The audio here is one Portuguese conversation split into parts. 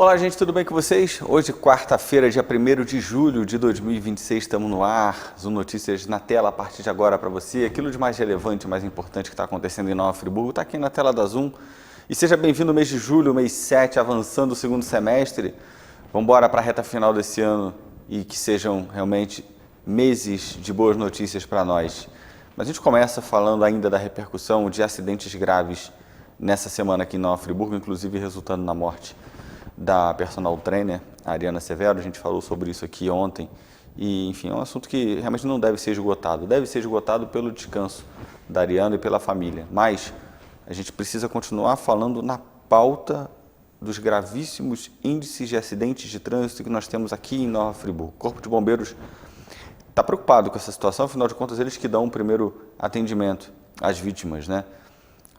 Olá, gente, tudo bem com vocês? Hoje, quarta-feira, dia 1º de julho de 2026, estamos no ar. Zoom Notícias na tela a partir de agora para você. Aquilo de mais relevante, mais importante que está acontecendo em Nova Friburgo está aqui na tela da Zoom. E seja bem-vindo no mês de julho, mês 7, avançando o segundo semestre. Vamos embora para a reta final desse ano e que sejam realmente meses de boas notícias para nós. Mas a gente começa falando ainda da repercussão de acidentes graves nessa semana aqui em Nova Friburgo, inclusive resultando na morte da personal trainer, a Ariana Severo. A gente falou sobre isso aqui ontem e, enfim, é um assunto que realmente não deve ser esgotado. Deve ser esgotado pelo descanso da Ariana e pela família, mas a gente precisa continuar falando na pauta dos gravíssimos índices de acidentes de trânsito que nós temos aqui em Nova Friburgo. O Corpo de Bombeiros está preocupado com essa situação, afinal de contas, eles que dão o primeiro atendimento às vítimas, né?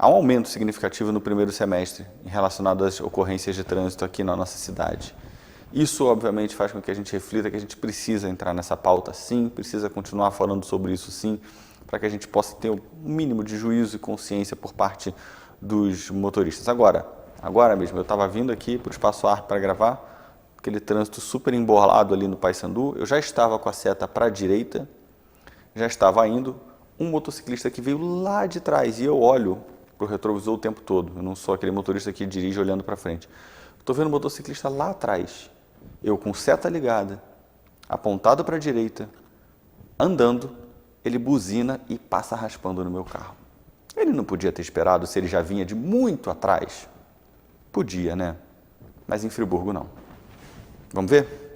Há um aumento significativo no primeiro semestre relacionado às ocorrências de trânsito aqui na nossa cidade. Isso, obviamente, faz com que a gente reflita que a gente precisa entrar nessa pauta, sim, precisa continuar falando sobre isso, sim, para que a gente possa ter um mínimo de juízo e consciência por parte dos motoristas. Agora mesmo, eu estava vindo aqui para o Espaço ARP para gravar, aquele trânsito super embolado ali no Paissandu, eu já estava com a seta para a direita, já estava indo, um motociclista que veio lá de trás, e eu olho para o retrovisor o tempo todo. Eu não sou aquele motorista que dirige olhando para frente. Estou vendo um motociclista lá atrás, eu com seta ligada, apontado para a direita, andando, ele buzina e passa raspando no meu carro. Ele não podia ter esperado se ele já vinha de muito atrás? Podia, né? Mas em Friburgo não. Vamos ver?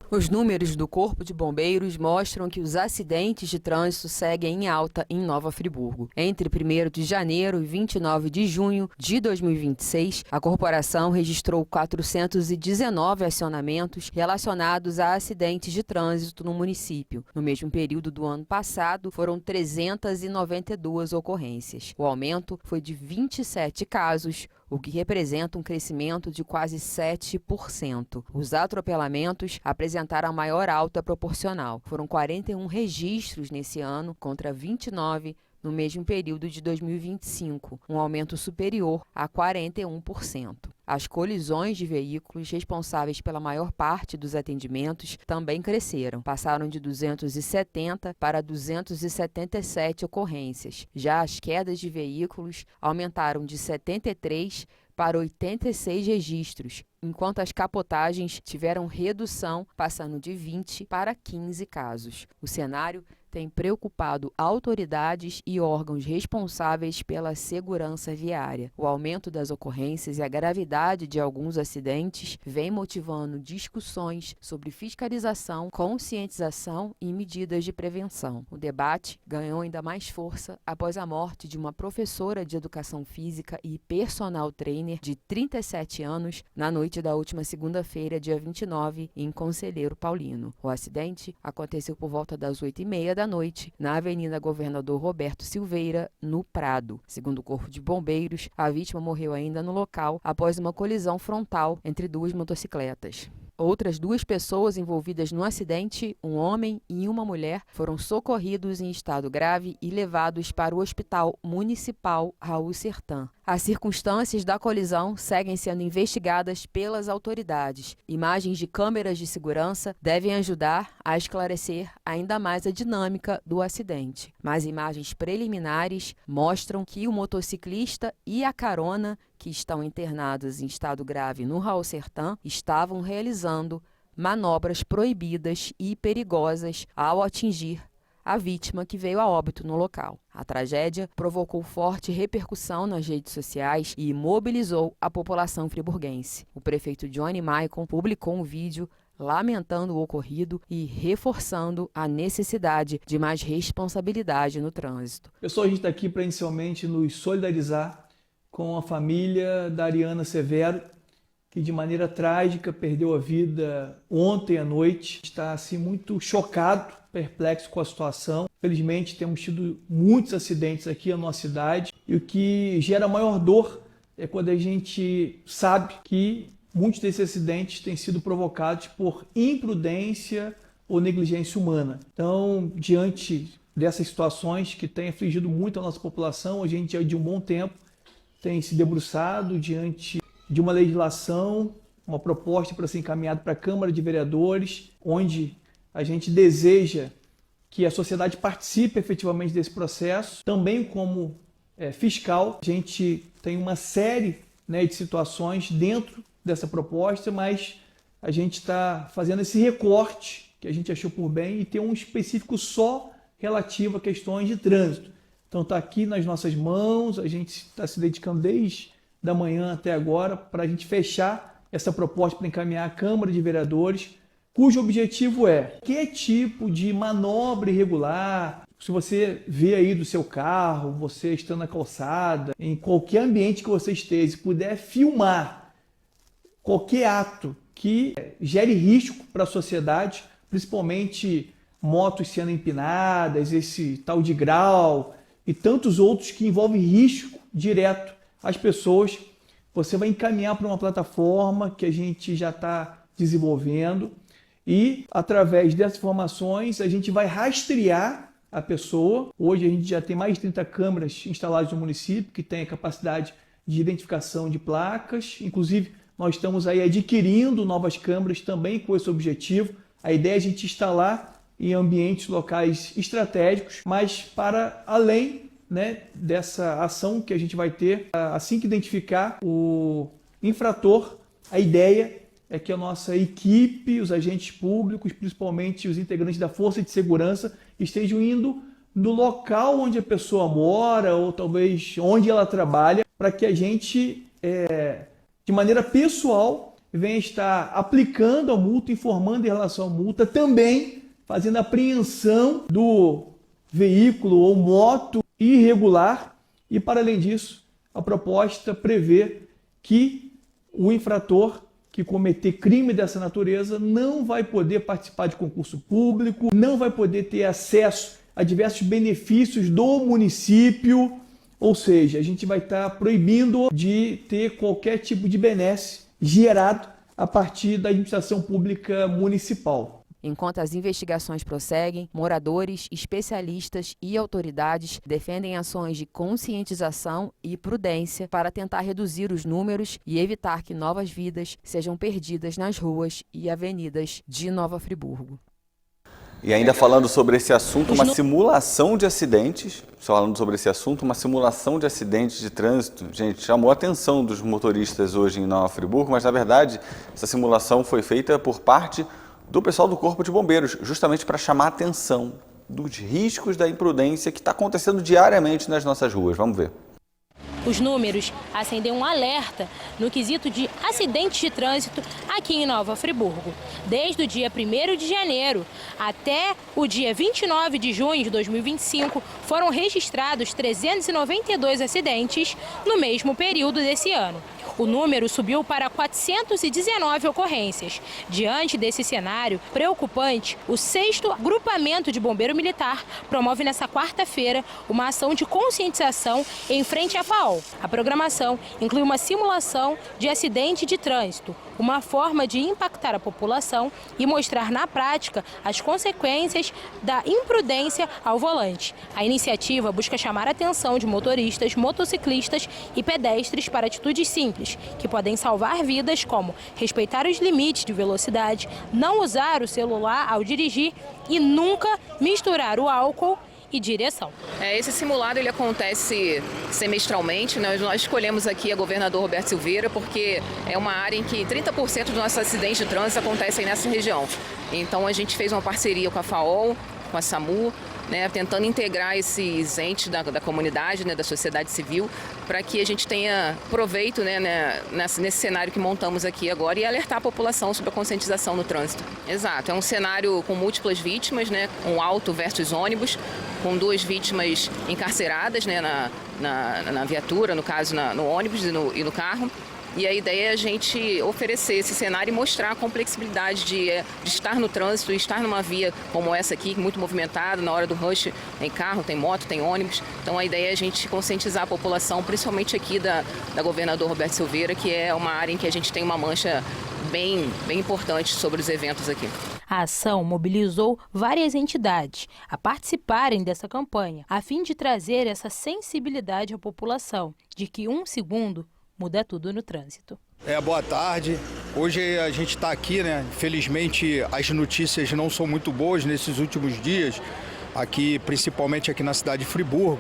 Os números do Corpo de Bombeiros mostram que os acidentes de trânsito seguem em alta em Nova Friburgo. Entre 1º de janeiro e 29 de junho de 2026, a corporação registrou 419 acionamentos relacionados a acidentes de trânsito no município. No mesmo período do ano passado, foram 392 ocorrências. O aumento foi de 27 casos, o que representa um crescimento de quase 7%. Os atropelamentos apresentaram a maior alta proporcional. Foram 41 registros nesse ano, contra 29 no mesmo período de 2025, um aumento superior a 41%. As colisões de veículos responsáveis pela maior parte dos atendimentos também cresceram, passaram de 270 para 277 ocorrências. Já as quedas de veículos aumentaram de 73 para 86 registros, enquanto as capotagens tiveram redução, passando de 20 para 15 casos. O cenário tem preocupado autoridades e órgãos responsáveis pela segurança viária. O aumento das ocorrências e a gravidade de alguns acidentes vem motivando discussões sobre fiscalização, conscientização e medidas de prevenção. O debate ganhou ainda mais força após a morte de uma professora de educação física e personal trainer de 37 anos na noite da última segunda-feira, dia 29, em Conselheiro Paulino. O acidente aconteceu por volta das 8h30 da noite, na Avenida Governador Roberto Silveira, no Prado. Segundo o Corpo de Bombeiros, a vítima morreu ainda no local após uma colisão frontal entre duas motocicletas. Outras 2 pessoas envolvidas no acidente, um homem e uma mulher, foram socorridos em estado grave e levados para o Hospital Municipal Raul Sertan. As circunstâncias da colisão seguem sendo investigadas pelas autoridades. Imagens de câmeras de segurança devem ajudar a esclarecer ainda mais a dinâmica do acidente. Mas imagens preliminares mostram que o motociclista e a carona, que estão internados em estado grave no Raul Sertan, estavam realizando manobras proibidas e perigosas ao atingir a vítima, que veio a óbito no local. A tragédia provocou forte repercussão nas redes sociais e mobilizou a população friburguense. O prefeito Johnny Maicon publicou um vídeo lamentando o ocorrido e reforçando a necessidade de mais responsabilidade no trânsito. Pessoal, a gente está aqui para inicialmente nos solidarizar com a família da Ariana Severo, que de maneira trágica perdeu a vida ontem à noite. Está assim muito chocado, perplexo com a situação. Felizmente temos tido muitos acidentes aqui na nossa cidade e o que gera maior dor é quando a gente sabe que muitos desses acidentes têm sido provocados por imprudência ou negligência humana. Então, diante dessas situações que têm afligido muito a nossa população, a gente já de um bom tempo tem se debruçado diante de uma legislação uma proposta para ser encaminhada para a Câmara de Vereadores, onde a gente deseja que a sociedade participe efetivamente desse processo. Também como fiscal, a gente tem uma série, né, de situações dentro dessa proposta, mas a gente está fazendo esse recorte que a gente achou por bem e ter um específico só relativo a questões de trânsito. Então está aqui nas nossas mãos, a gente está se dedicando desde da manhã até agora para a gente fechar essa proposta para encaminhar à Câmara de Vereadores, cujo objetivo é que tipo de manobra irregular, se você vê aí do seu carro, você estando na calçada, em qualquer ambiente que você esteja, se puder filmar qualquer ato que gere risco para a sociedade, principalmente motos sendo empinadas, esse tal de grau e tantos outros que envolvem risco direto às pessoas, você vai encaminhar para uma plataforma que a gente já está desenvolvendo e, através dessas informações, a gente vai rastrear a pessoa. Hoje a gente já tem mais de 30 câmeras instaladas no município que tem a capacidade de identificação de placas. Inclusive, nós estamos aí adquirindo novas câmeras também com esse objetivo. A ideia é a gente instalar em ambientes locais estratégicos, mas para além, né, dessa ação que a gente vai ter, assim que identificar o infrator, a ideia é que a nossa equipe, os agentes públicos, principalmente os integrantes da Força de Segurança, estejam indo no local onde a pessoa mora ou talvez onde ela trabalha, para que a gente, de maneira pessoal, venha estar aplicando a multa, informando em relação à multa, também fazendo apreensão do veículo ou moto irregular e, para além disso, a proposta prevê que o infrator que cometer crime dessa natureza não vai poder participar de concurso público, não vai poder ter acesso a diversos benefícios do município, ou seja, a gente vai estar proibindo de ter qualquer tipo de benesse gerado a partir da administração pública municipal. Enquanto as investigações prosseguem, moradores, especialistas e autoridades defendem ações de conscientização e prudência para tentar reduzir os números e evitar que novas vidas sejam perdidas nas ruas e avenidas de Nova Friburgo. E ainda falando sobre esse assunto, uma simulação de acidentes, uma simulação de acidentes de trânsito, gente, chamou a atenção dos motoristas hoje em Nova Friburgo, mas na verdade essa simulação foi feita por parte do pessoal do Corpo de Bombeiros, justamente para chamar a atenção dos riscos da imprudência que está acontecendo diariamente nas nossas ruas. Vamos ver. Os números acendem um alerta no quesito de acidentes de trânsito aqui em Nova Friburgo. Desde o dia 1º de janeiro até o dia 29 de junho de 2025, foram registrados 392 acidentes no mesmo período desse ano. O número subiu para 419 ocorrências. Diante desse cenário preocupante, o 6º Agrupamento de Bombeiro Militar promove nesta quarta-feira uma ação de conscientização em frente à FAO. A programação inclui uma simulação de acidente de trânsito, uma forma de impactar a população e mostrar na prática as consequências da imprudência ao volante. A iniciativa busca chamar a atenção de motoristas, motociclistas e pedestres para atitudes simples, que podem salvar vidas, como respeitar os limites de velocidade, não usar o celular ao dirigir e nunca misturar o álcool e direção. Esse simulado ele acontece semestralmente, né? Nós escolhemos aqui a governador Roberto Silveira porque é uma área em que 30% dos nossos acidentes de trânsito acontecem nessa região. Então a gente fez uma parceria com a FAO, com a SAMU, né, tentando integrar esses entes da comunidade, né, da sociedade civil, para que a gente tenha proveito, né, nesse cenário que montamos aqui agora e alertar a população sobre a conscientização no trânsito. Exato, é um cenário com múltiplas vítimas, né, um auto versus ônibus, com 2 vítimas encarceradas, né, na viatura, no caso no ônibus e no carro. E a ideia é a gente oferecer esse cenário e mostrar a complexibilidade de estar no trânsito e estar numa via como essa aqui, muito movimentada, na hora do rush, tem carro, tem moto, tem ônibus. Então a ideia é a gente conscientizar a população, principalmente aqui da governador Roberto Silveira, que é uma área em que a gente tem uma mancha bem importante sobre os eventos aqui. A ação mobilizou várias entidades a participarem dessa campanha, a fim de trazer essa sensibilidade à população de que 1 segundo muda tudo no trânsito. Boa tarde. Hoje a gente está aqui, né? Infelizmente as notícias não são muito boas nesses últimos dias, aqui, principalmente aqui na cidade de Friburgo.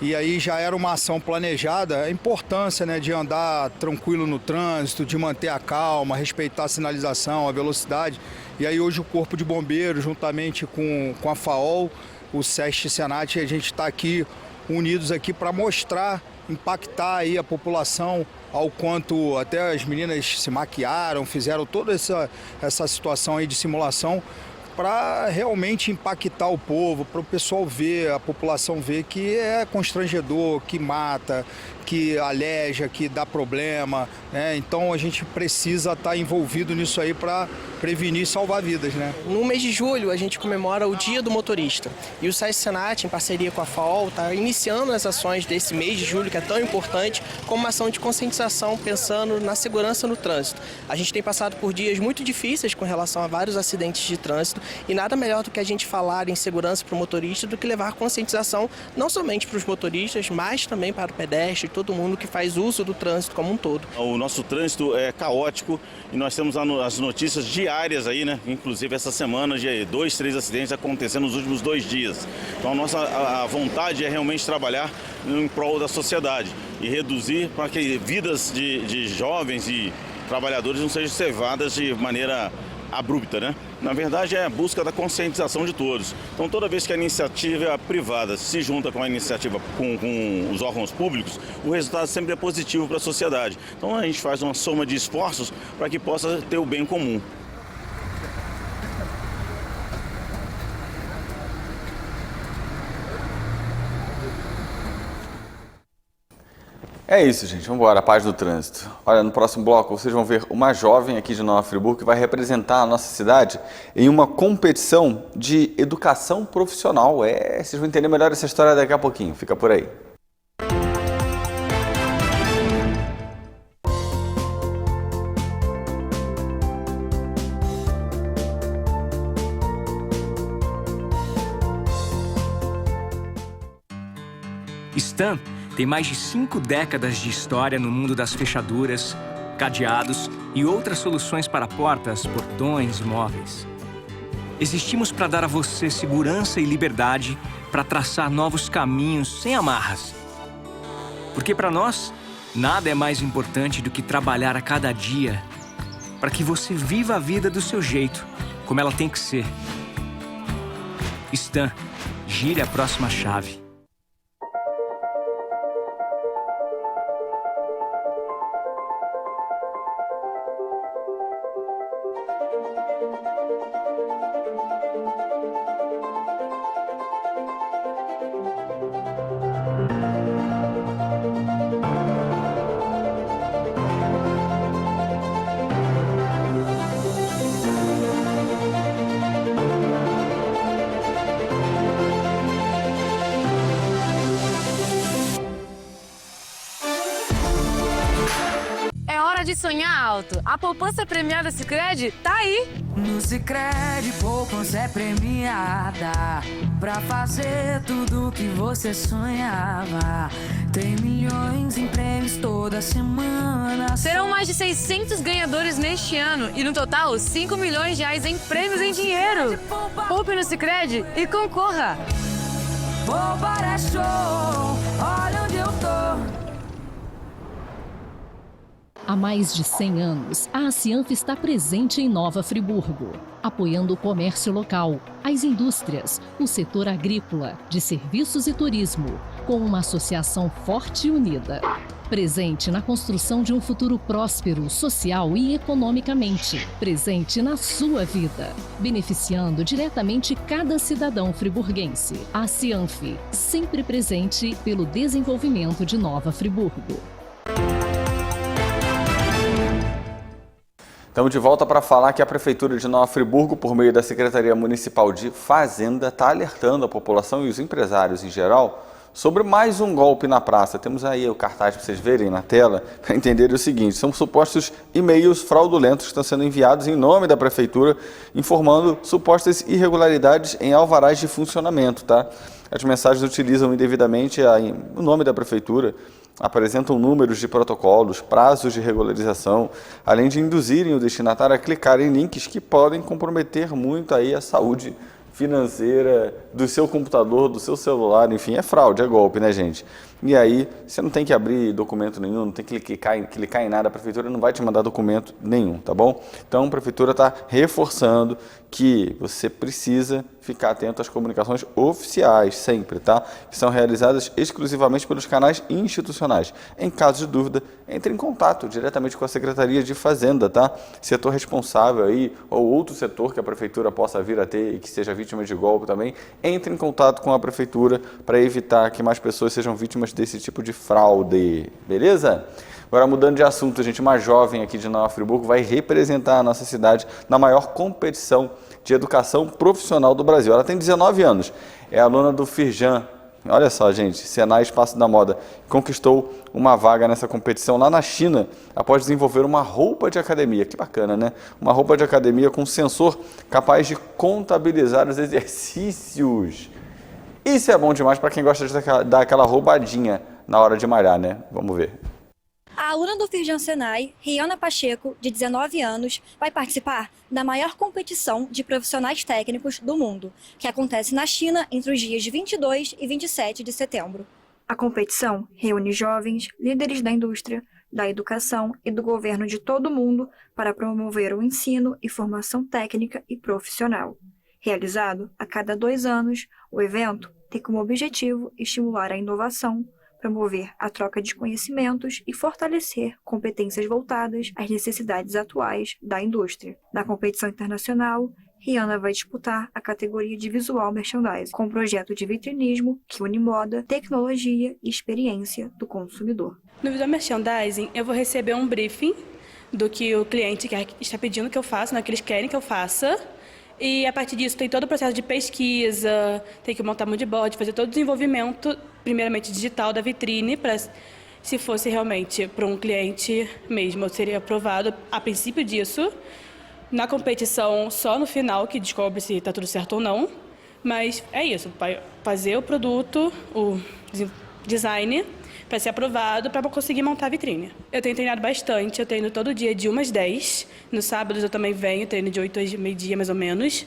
E aí já era uma ação planejada, a importância, né, de andar tranquilo no trânsito, de manter a calma, respeitar a sinalização, a velocidade. E aí hoje o Corpo de Bombeiros, juntamente com a FAOL, o SESC Senat, a gente está aqui unidos aqui para mostrar, impactar aí a população, ao quanto até as meninas se maquiaram, fizeram toda essa situação aí de simulação, para realmente impactar o povo, para o pessoal ver, a população ver que é constrangedor, que mata, que aleja, que dá problema, né? Então a gente precisa estar envolvido nisso aí para prevenir e salvar vidas, né? No mês de julho a gente comemora o Dia do Motorista e o SESC Senat, em parceria com a FAOL, está iniciando as ações desse mês de julho, que é tão importante, como uma ação de conscientização pensando na segurança no trânsito. A gente tem passado por dias muito difíceis com relação a vários acidentes de trânsito e nada melhor do que a gente falar em segurança para o motorista do que levar conscientização não somente para os motoristas, mas também para o pedestre, todo mundo que faz uso do trânsito como um todo. O nosso trânsito é caótico e nós temos as notícias diárias aí, né? Inclusive essa semana de 2, 3 acidentes acontecendo nos últimos 2 dias. Então a vontade é realmente trabalhar em prol da sociedade e reduzir para que vidas de jovens e trabalhadores não sejam cevadas de maneira abrupta, né? Na verdade é a busca da conscientização de todos. Então toda vez que a iniciativa privada se junta com a iniciativa com os órgãos públicos, o resultado sempre é positivo para a sociedade. Então a gente faz uma soma de esforços para que possa ter o bem comum. É isso, gente. Vamos embora. A paz do trânsito. Olha, no próximo bloco vocês vão ver uma jovem aqui de Nova Friburgo que vai representar a nossa cidade em uma competição de educação profissional. Vocês vão entender melhor essa história daqui a pouquinho. Fica por aí. Stan tem mais de 5 décadas de história no mundo das fechaduras, cadeados e outras soluções para portas, portões e móveis. Existimos para dar a você segurança e liberdade para traçar novos caminhos sem amarras. Porque para nós, nada é mais importante do que trabalhar a cada dia para que você viva a vida do seu jeito, como ela tem que ser. Stan, gire a próxima chave. De sonhar alto. A poupança premiada Sicredi tá aí. No Sicredi, poupança é premiada pra fazer tudo que você sonhava. Tem milhões em prêmios toda semana. Serão mais de 600 ganhadores neste ano e no total 5 milhões de reais em prêmios em dinheiro. Poupe no Sicredi e concorra. Poupar é show, olha onde eu tô. Há mais de 100 anos, a Cianf está presente em Nova Friburgo, apoiando o comércio local, as indústrias, o setor agrícola, de serviços e turismo, com uma associação forte e unida. Presente na construção de um futuro próspero, social e economicamente. Presente na sua vida, beneficiando diretamente cada cidadão friburguense. A Cianf, sempre presente pelo desenvolvimento de Nova Friburgo. Estamos de volta para falar que a Prefeitura de Nova Friburgo, por meio da Secretaria Municipal de Fazenda, está alertando a população e os empresários em geral sobre mais um golpe na praça. Temos aí o cartaz para vocês verem na tela, para entenderem o seguinte: são supostos e-mails fraudulentos que estão sendo enviados em nome da Prefeitura, informando supostas irregularidades em alvarás de funcionamento, tá? As mensagens utilizam indevidamente o nome da Prefeitura apresentam números de protocolos, prazos de regularização, além de induzirem o destinatário a clicar em links que podem comprometer muito aí a saúde financeira do seu computador, do seu celular, enfim, é fraude, é golpe, né, gente? E aí, você não tem que abrir documento nenhum, não tem que clicar em nada, a prefeitura não vai te mandar documento nenhum, tá bom? Então, a prefeitura está reforçando que você precisa ficar atento às comunicações oficiais, sempre, tá? Que são realizadas exclusivamente pelos canais institucionais. Em caso de dúvida, entre em contato diretamente com a Secretaria de Fazenda, tá? Setor responsável aí, ou outro setor que a prefeitura possa vir a ter e que seja vítima de golpe também, entre em contato com a prefeitura para evitar que mais pessoas sejam vítimas desse tipo de fraude, beleza? Agora, mudando de assunto, gente, uma jovem aqui de Nova Friburgo vai representar a nossa cidade na maior competição de educação profissional do Brasil. Ela tem 19 anos, é aluna do Firjan. Olha só, gente, Senai Espaço da Moda. Conquistou uma vaga nessa competição lá na China, após desenvolver uma roupa de academia. Que bacana, né? Uma roupa de academia com sensor capaz de contabilizar os exercícios. Isso é bom demais para quem gosta de dar aquela roubadinha na hora de malhar, né? Vamos ver. A aluna do Firjan Senai, Rihanna Pacheco, de 19 anos, vai participar da maior competição de profissionais técnicos do mundo, que acontece na China entre os dias 22 e 27 de setembro. A competição reúne jovens, líderes da indústria, da educação e do governo de todo o mundo para promover o ensino e formação técnica e profissional. Realizado a cada 2 anos, o evento tem como objetivo estimular a inovação, promover a troca de conhecimentos e fortalecer competências voltadas às necessidades atuais da indústria. Na competição internacional, Rihanna vai disputar a categoria de Visual Merchandising, com um projeto de vitrinismo que une moda, tecnologia e experiência do consumidor. No Visual Merchandising, eu vou receber um briefing do que o cliente está pedindo que eu faça, né, que eles querem que eu faça. E a partir disso tem todo o processo de pesquisa, tem que montar moodboard, fazer todo o desenvolvimento, primeiramente digital da vitrine, para se fosse realmente para um cliente mesmo, eu seria aprovado a princípio disso. Na competição, só no final que descobre se está tudo certo ou não. Mas é isso, fazer o produto, o design, para ser aprovado, para conseguir montar a vitrine. Eu tenho treinado bastante, eu treino todo dia de 1 às 10. Nos sábados eu também venho, treino de 8 às meio-dia, mais ou menos.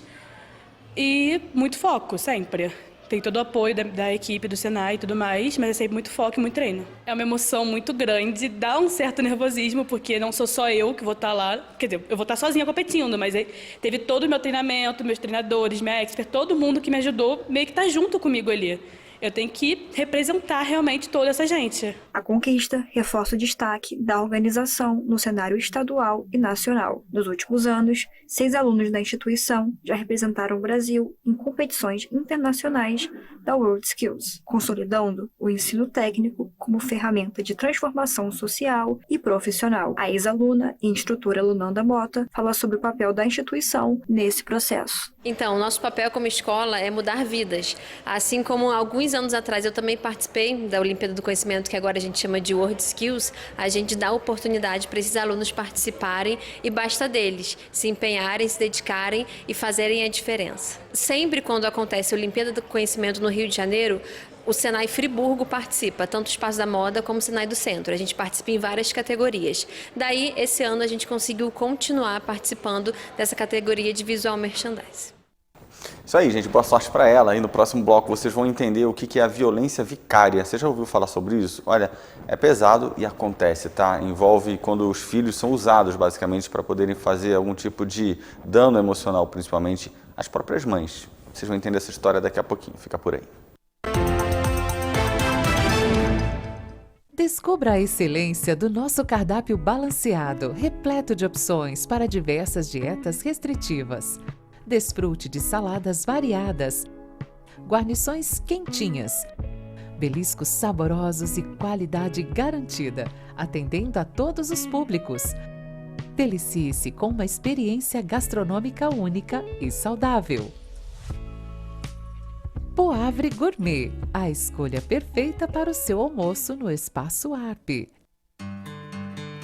E muito foco, sempre. Tem todo o apoio da equipe do Senai e tudo mais, mas é sempre muito foco e muito treino. É uma emoção muito grande, dá um certo nervosismo, porque não sou só eu que vou estar lá. Quer dizer, eu vou estar sozinha competindo, mas teve todo o meu treinamento, meus treinadores, minha expert, todo mundo que me ajudou, meio que tá junto comigo ali. Eu tenho que representar realmente toda essa gente. A conquista reforça o destaque da organização no cenário estadual e nacional. Nos últimos anos, 6 alunos da instituição já representaram o Brasil em competições internacionais da World Skills, consolidando o ensino técnico como ferramenta de transformação social e profissional. A ex-aluna e instrutora Lunanda Mota fala sobre o papel da instituição nesse processo. Então, nosso papel como escola é mudar vidas. Assim como alguns anos atrás eu também participei da Olimpíada do Conhecimento, que agora a gente chama de World Skills, a gente dá oportunidade para esses alunos participarem e basta deles se empenharem, se dedicarem e fazerem a diferença. Sempre quando acontece a Olimpíada do Conhecimento no Rio de Janeiro, o Senai Friburgo participa, tanto o Espaço da Moda como o Senai do Centro. A gente participa em várias categorias. Daí, esse ano, a gente conseguiu continuar participando dessa categoria de Visual Merchandising. Isso aí, gente. Boa sorte para ela. Aí no próximo bloco vocês vão entender o que é a violência vicária. Você já ouviu falar sobre isso? Olha, é pesado e acontece, tá? Envolve quando os filhos são usados, basicamente, para poderem fazer algum tipo de dano emocional, principalmente às próprias mães. Vocês vão entender essa história daqui a pouquinho. Fica por aí. Descubra a excelência do nosso cardápio balanceado, repleto de opções para diversas dietas restritivas. Desfrute de saladas variadas, guarnições quentinhas, beliscos saborosos e qualidade garantida, atendendo a todos os públicos. Delicie-se com uma experiência gastronômica única e saudável. Poavre Gourmet, a escolha perfeita para o seu almoço no Espaço Arp.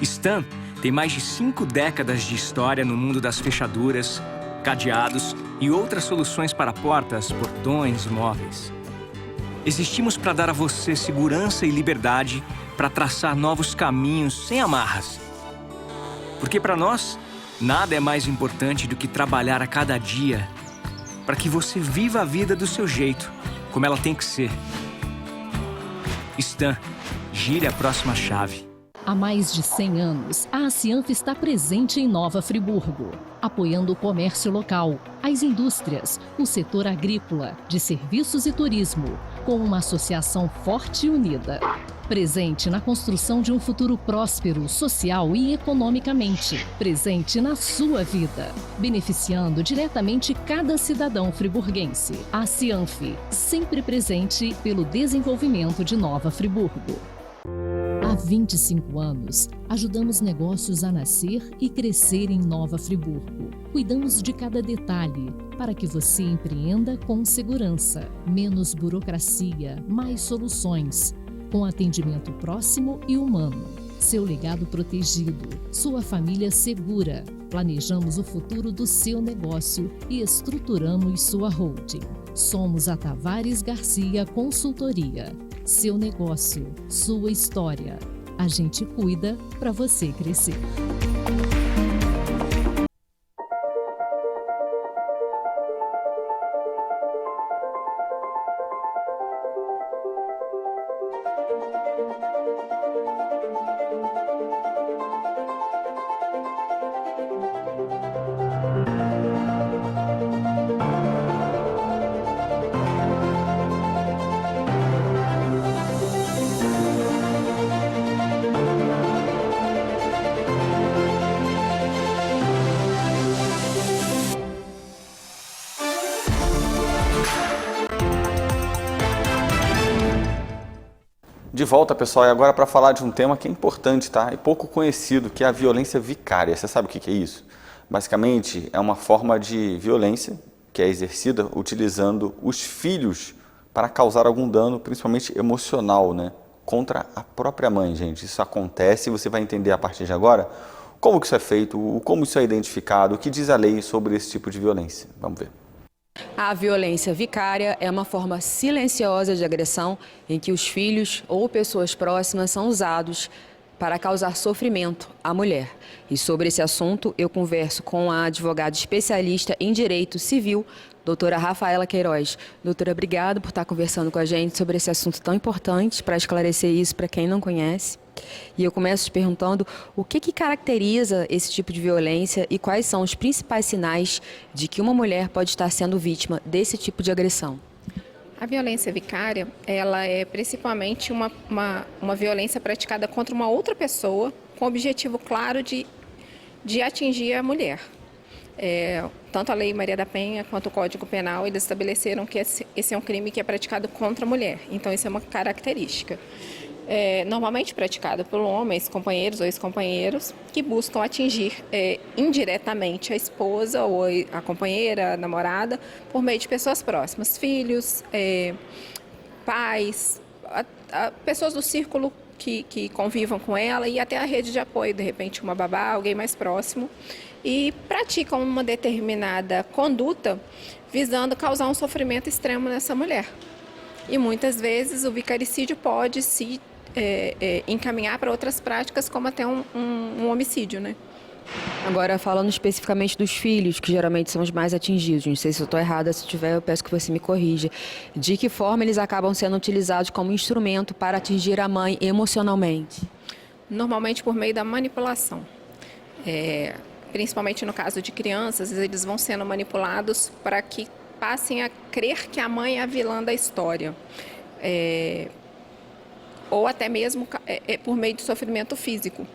Stan tem mais de 5 décadas de história no mundo das fechaduras, cadeados e outras soluções para portas, portões, móveis. Existimos para dar a você segurança e liberdade para traçar novos caminhos sem amarras. Porque para nós, nada é mais importante do que trabalhar a cada dia para que você viva a vida do seu jeito, como ela tem que ser. Stan, gire a próxima chave. Há mais de 100 anos, a Cianf está presente em Nova Friburgo, apoiando o comércio local, as indústrias, o setor agrícola, de serviços e turismo, com uma associação forte e unida. Presente na construção de um futuro próspero, social e economicamente. Presente na sua vida, beneficiando diretamente cada cidadão friburguense. A Cianf, sempre presente pelo desenvolvimento de Nova Friburgo. Há 25 anos, ajudamos negócios a nascer e crescer em Nova Friburgo. Cuidamos de cada detalhe para que você empreenda com segurança. Menos burocracia, mais soluções. Com atendimento próximo e humano. Seu legado protegido, sua família segura. Planejamos o futuro do seu negócio e estruturamos sua holding. Somos a Tavares Garcia Consultoria. Seu negócio, sua história. A gente cuida para você crescer. De volta, pessoal, e agora para falar de um tema que é importante, tá? E pouco conhecido, que é a violência vicária. Você sabe o que é isso? Basicamente, é uma forma de violência que é exercida utilizando os filhos para causar algum dano, principalmente emocional, né? Contra a própria mãe, gente. Isso acontece e você vai entender a partir de agora como que isso é feito, como isso é identificado, o que diz a lei sobre esse tipo de violência. Vamos ver. A violência vicária é uma forma silenciosa de agressão em que os filhos ou pessoas próximas são usados para causar sofrimento à mulher. E sobre esse assunto eu converso com a advogada especialista em direito civil, doutora Rafaela Queiroz. Doutora, obrigada por estar conversando com a gente sobre esse assunto tão importante, para esclarecer isso para quem não conhece. E eu começo te perguntando o que caracteriza esse tipo de violência e quais são os principais sinais de que uma mulher pode estar sendo vítima desse tipo de agressão. A violência vicária, ela é principalmente uma violência praticada contra uma outra pessoa com o objetivo claro de atingir a mulher. Tanto a Lei Maria da Penha quanto o Código Penal, eles estabeleceram que esse é um crime que é praticado contra a mulher. Então, isso é uma característica. Normalmente praticado por homens, companheiros ou ex-companheiros, que buscam atingir indiretamente a esposa ou a companheira, a namorada, por meio de pessoas próximas, filhos, pais, pessoas do círculo que convivam com ela e até a rede de apoio, de repente uma babá, alguém mais próximo, e praticam uma determinada conduta visando causar um sofrimento extremo nessa mulher. E muitas vezes o vicaricídio pode se encaminhar para outras práticas, como até um homicídio, né? Agora, falando especificamente dos filhos, que geralmente são os mais atingidos, não sei se eu estou errada, se tiver eu peço que você me corrija. De que forma eles acabam sendo utilizados como instrumento para atingir a mãe emocionalmente? Normalmente por meio da manipulação. Principalmente no caso de crianças, eles vão sendo manipulados para que passem a crer que a mãe é a vilã da história. Ou até mesmo por meio de sofrimento físico.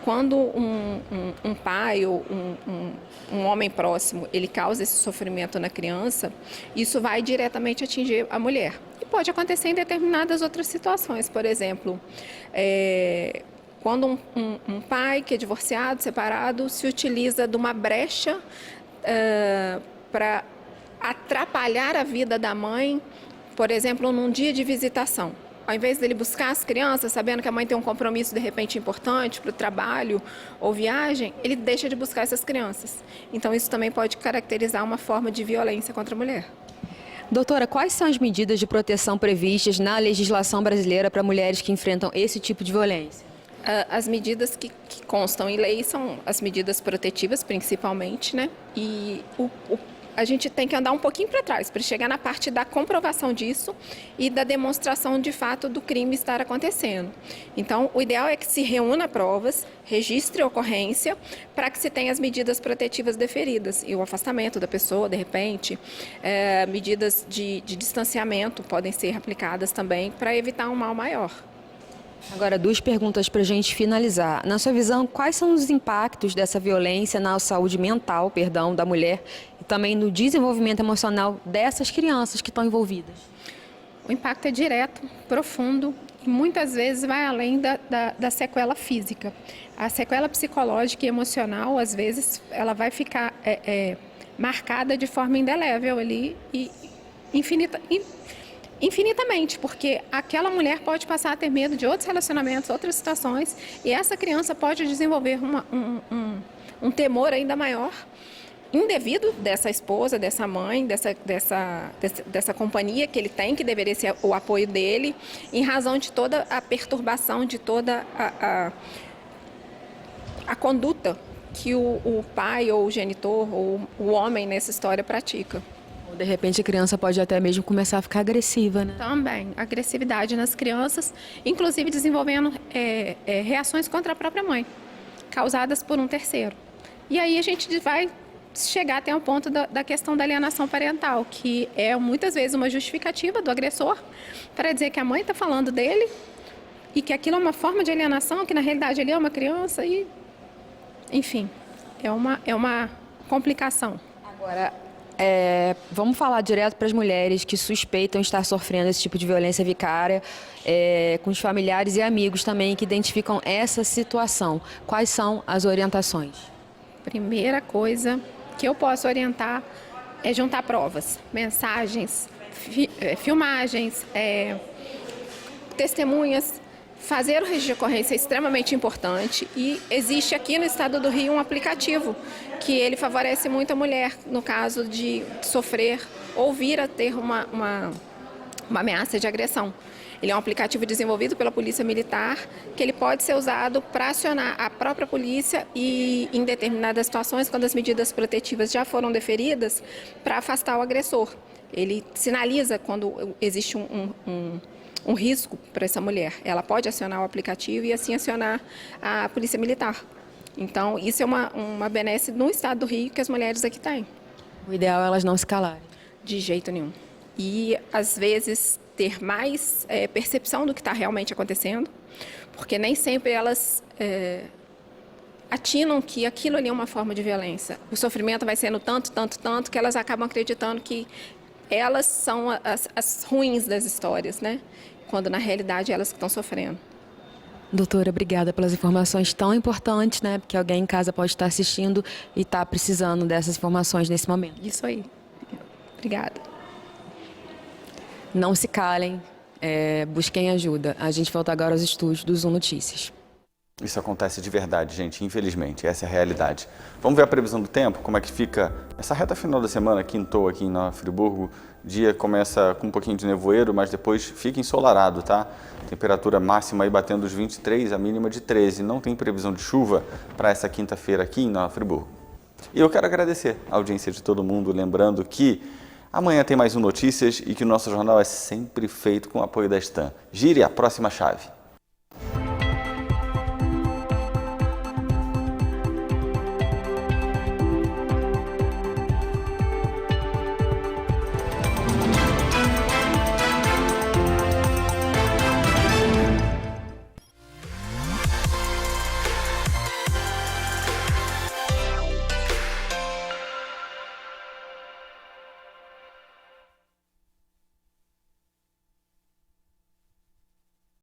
Quando um pai ou um homem próximo, ele causa esse sofrimento na criança, isso vai diretamente atingir a mulher. E pode acontecer em determinadas outras situações. Por exemplo, quando um pai que é divorciado, separado, se utiliza de uma brecha para atrapalhar a vida da mãe, por exemplo, num dia de visitação. Ao invés dele buscar as crianças, sabendo que a mãe tem um compromisso de repente importante para o trabalho ou viagem, ele deixa de buscar essas crianças. Então isso também pode caracterizar uma forma de violência contra a mulher. Doutora, quais são as medidas de proteção previstas na legislação brasileira para mulheres que enfrentam esse tipo de violência? As medidas que constam em lei são as medidas protetivas, principalmente, né? E a gente tem que andar um pouquinho para trás para chegar na parte da comprovação disso e da demonstração de fato do crime estar acontecendo. Então, o ideal é que se reúna provas, registre a ocorrência, para que se tenha as medidas protetivas deferidas e o afastamento da pessoa, de repente, medidas de distanciamento podem ser aplicadas também para evitar um mal maior. Agora, 2 perguntas para a gente finalizar. Na sua visão, quais são os impactos dessa violência na saúde mental, da mulher e também no desenvolvimento emocional dessas crianças que estão envolvidas? O impacto é direto, profundo e muitas vezes vai além da sequela física. A sequela psicológica e emocional, às vezes, ela vai ficar marcada de forma indelével ali e infinitamente, porque aquela mulher pode passar a ter medo de outros relacionamentos, outras situações, e essa criança pode desenvolver um temor ainda maior, indevido dessa esposa, dessa mãe, dessa companhia que ele tem, que deveria ser o apoio dele, em razão de toda a perturbação, de toda a conduta que o pai ou o genitor ou o homem nessa história pratica. De repente a criança pode até mesmo começar a ficar agressiva, né? Também, agressividade nas crianças, inclusive desenvolvendo reações contra a própria mãe, causadas por um terceiro. E aí a gente vai chegar até o ponto da questão da alienação parental, que é muitas vezes uma justificativa do agressor para dizer que a mãe está falando dele e que aquilo é uma forma de alienação, que na realidade ele é uma criança e, enfim, é uma complicação. Agora, vamos falar direto para as mulheres que suspeitam estar sofrendo esse tipo de violência vicária, com os familiares e amigos também que identificam essa situação. Quais são as orientações? Primeira coisa que eu posso orientar é juntar provas, mensagens, filmagens, testemunhas. Fazer o registro de ocorrência é extremamente importante e existe aqui no estado do Rio um aplicativo que ele favorece muito a mulher no caso de sofrer ou vir a ter uma ameaça de agressão. Ele é um aplicativo desenvolvido pela Polícia Militar que ele pode ser usado para acionar a própria polícia e, em determinadas situações, quando as medidas protetivas já foram deferidas, para afastar o agressor. Ele sinaliza quando existe um risco para essa mulher. Ela pode acionar o aplicativo e assim acionar a Polícia Militar. Então, isso é uma benesse no estado do Rio que as mulheres aqui têm. O ideal é elas não se calarem. De jeito nenhum. E, às vezes, ter mais percepção do que está realmente acontecendo, porque nem sempre elas atinam que aquilo ali é uma forma de violência. O sofrimento vai sendo tanto, que elas acabam acreditando que elas são as ruins das histórias, né? Quando, na realidade, elas que estão sofrendo. Doutora, obrigada pelas informações tão importantes, né? Porque alguém em casa pode estar assistindo e está precisando dessas informações nesse momento. Isso aí. Obrigada. Não se calem, busquem ajuda. A gente volta agora aos estúdios do Zoom Notícias. Isso acontece de verdade, gente, infelizmente, essa é a realidade. Vamos ver a previsão do tempo, como é que fica essa reta final da semana, quintou aqui em Nova Friburgo. O dia começa com um pouquinho de nevoeiro, mas depois fica ensolarado, tá? Temperatura máxima aí batendo os 23, a mínima de 13. Não tem previsão de chuva para essa quinta-feira aqui em Nova Friburgo. E eu quero agradecer a audiência de todo mundo, lembrando que amanhã tem mais um Notícias e que o nosso jornal é sempre feito com o apoio da Stan. Gire a próxima chave.